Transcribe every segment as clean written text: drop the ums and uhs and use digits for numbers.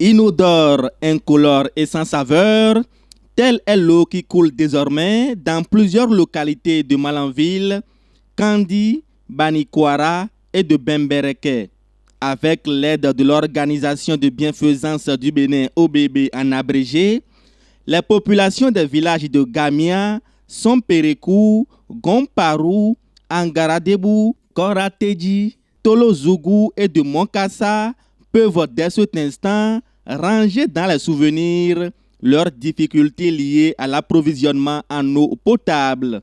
Inodore, incolore et sans saveur, telle est l'eau qui coule désormais dans plusieurs localités de Malanville, Kandi, Banikwara et de Bembereke. Avec l'aide de l'Organisation de bienfaisance du Bénin OBB en abrégé, les populations des villages de Gamia, Somperekou, Gomparu, Angaradebu, Korateji, Tolozougou et de Monkassa peuvent dès cet instant ranger dans les souvenirs leurs difficultés liées à l'approvisionnement en eau potable.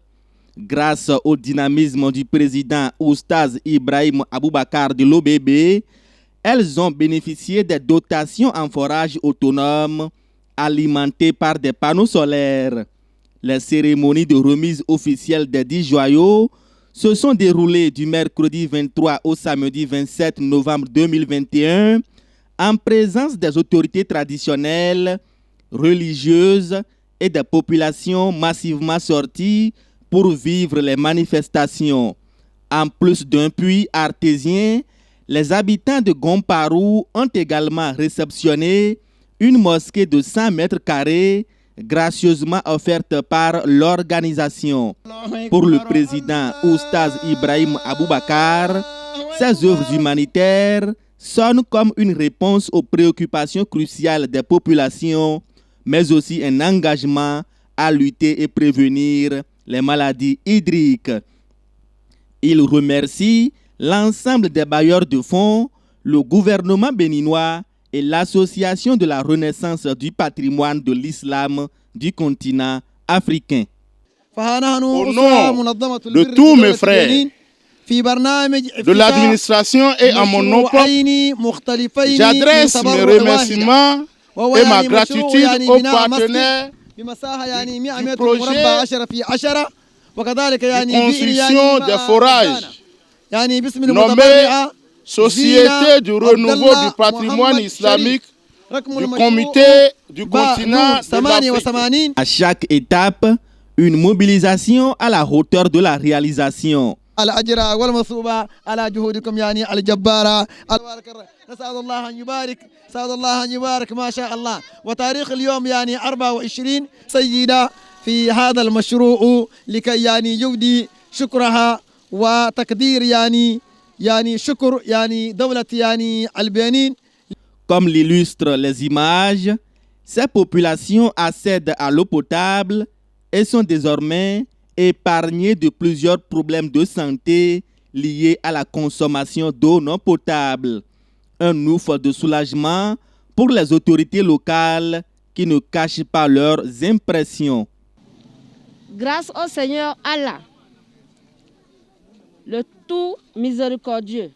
Grâce au dynamisme du président Oustaz Ibrahim Aboubakar de l'OBB, elles ont bénéficié des dotations en forage autonome alimentées par des panneaux solaires. Les cérémonies de remise officielle des 10 joyaux se sont déroulées du mercredi 23 au samedi 27 novembre 2021 en présence des autorités traditionnelles, religieuses et des populations massivement sorties pour vivre les manifestations. En plus d'un puits artésien, les habitants de Gomparu ont également réceptionné une mosquée de 100 mètres carrés gracieusement offerte par l'organisation. Pour le président Oustaz Ibrahim Aboubakar, ces œuvres humanitaires sonnent comme une réponse aux préoccupations cruciales des populations, mais aussi un engagement à lutter et prévenir les maladies hydriques. Il remercie l'ensemble des bailleurs de fonds, le gouvernement béninois et l'Association de la Renaissance du patrimoine de l'islam du continent africain. Au nom de tous mes frères, de l'administration et à mon nom propre, j'adresse mes remerciements et ma gratitude aux partenaires du projet de construction des forages nommé Société du renouveau du patrimoine islamique du comité du continent de l'Afrique. À chaque étape, une mobilisation à la hauteur de la réalisation. الأجر والمصوبة على جهودكم يعني الجبارة. نسأل الله أن يبارك، نسأل الله أن يبارك ما شاء الله. وتاريخ اليوم يعني 24 سيدة في هذا المشروع لكي يعني يبدي شكرها وتقدير يعني شكر يعني دولة يعني البنين. Comme l'illustrent les images, ces populations accèdent à l'eau potable et sont désormais épargnées de plusieurs problèmes de santé liés à la consommation d'eau non potable. Un ouf de soulagement pour les autorités locales qui ne cachent pas leurs impressions. Grâce au Seigneur Allah, le tout miséricordieux,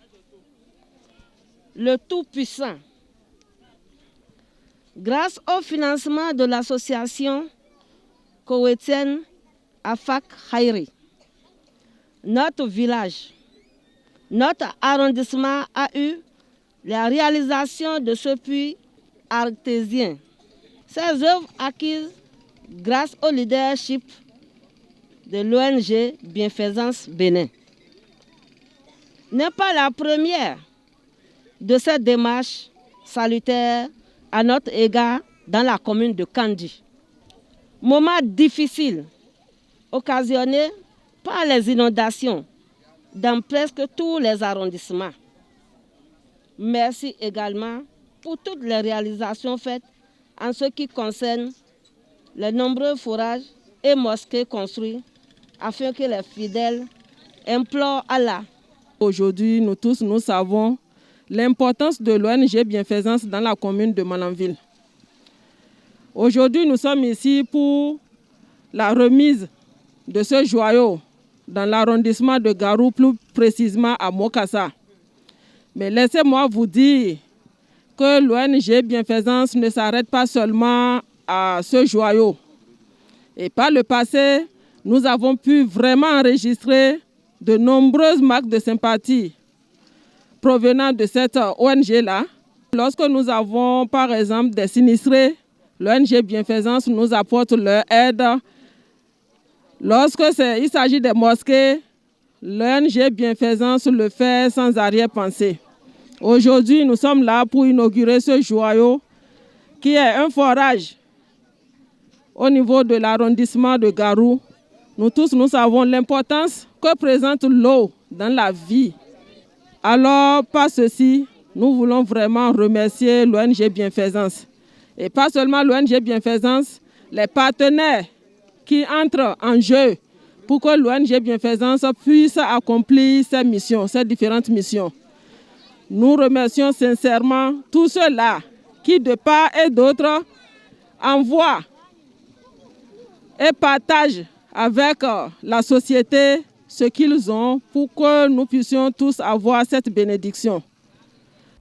le tout puissant, grâce au financement de l'association koweïtienne Afak Khairi, notre village, notre arrondissement a eu la réalisation de ce puits artésien. Ces œuvres acquises grâce au leadership de l'ONG Bienfaisance Bénin n'est pas la première de cette démarche salutaire à notre égard dans la commune de Kandi. Moment difficile occasionné par les inondations dans presque tous les arrondissements. Merci également pour toutes les réalisations faites en ce qui concerne les nombreux forages et mosquées construits afin que les fidèles implorent Allah. Aujourd'hui, nous tous, nous savons l'importance de l'ONG Bienfaisance dans la commune de Malanville. Aujourd'hui, nous sommes ici pour la remise de ce joyau dans l'arrondissement de Garou, plus précisément à Monkassa. Mais laissez-moi vous dire que l'ONG Bienfaisance ne s'arrête pas seulement à ce joyau. Et par le passé, nous avons pu vraiment enregistrer de nombreuses marques de sympathie provenant de cette ONG-là. Lorsque nous avons, par exemple, des sinistrés, l'ONG Bienfaisance nous apporte leur aide. Lorsque il s'agit des mosquées, l'ONG Bienfaisance le fait sans arrière-pensée. Aujourd'hui, nous sommes là pour inaugurer ce joyau qui est un forage au niveau de l'arrondissement de Garou. Nous tous, nous savons l'importance que présente l'eau dans la vie. Alors, par ceci, nous voulons vraiment remercier l'ONG Bienfaisance. Et pas seulement l'ONG Bienfaisance, les partenaires qui entrent en jeu pour que l'ONG Bienfaisance puisse accomplir ses missions, ces différentes missions. Nous remercions sincèrement tous ceux-là qui, de part et d'autre, envoient et partagent avec la société ce qu'ils ont pour que nous puissions tous avoir cette bénédiction.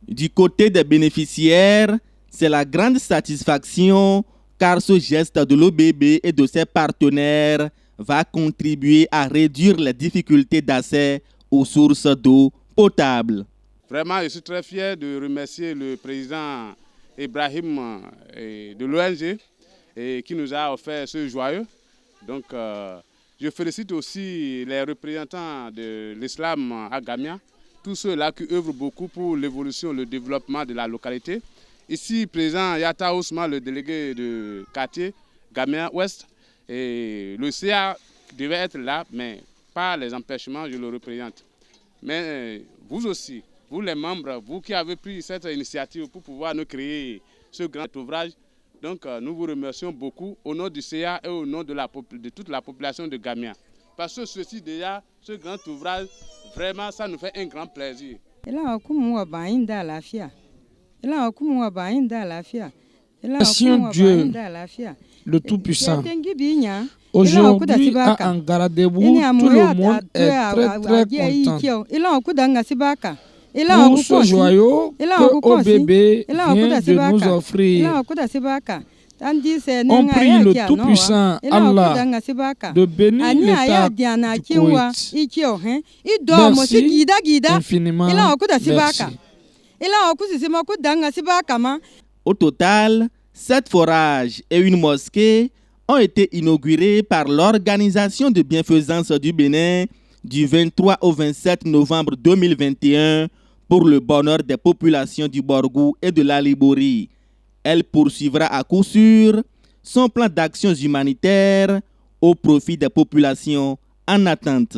Du côté des bénéficiaires, c'est la grande satisfaction car ce geste de l'OBB et de ses partenaires va contribuer à réduire les difficultés d'accès aux sources d'eau potable. Vraiment, je suis très fier de remercier le président Ibrahim de l'ONG qui nous a offert ce joyau. Donc, je félicite aussi les représentants de l'islam à Gamia, tous ceux-là qui œuvrent beaucoup pour l'évolution, le développement de la localité. Ici, président Yata Ousmane, le délégué de quartier Gamia Ouest, et le CA devait être là, mais par les empêchements, je le représente. Mais vous aussi, vous les membres, vous qui avez pris cette initiative pour pouvoir nous créer ce grand ouvrage, donc nous vous remercions beaucoup au nom du CA et au nom de toute la population de Gamia. Parce que ceci déjà, ce grand ouvrage, vraiment ça nous fait un grand plaisir. Merci Dieu, le Tout-Puissant. Aujourd'hui, à Angaradebou, tout le monde est très content. Pour ce joyau que OBB vient de nous offrir, on prie le Tout-Puissant Allah de bénir l'État du Koweït. Merci infiniment. Merci. Au total, 7 forages et une mosquée ont été inaugurés par l'Organisation de bienfaisance du Bénin du 23 au 27 novembre 2021 pour le bonheur des populations du Borgou et de la Libori. Elle poursuivra à coup sûr son plan d'actions humanitaires au profit des populations en attente.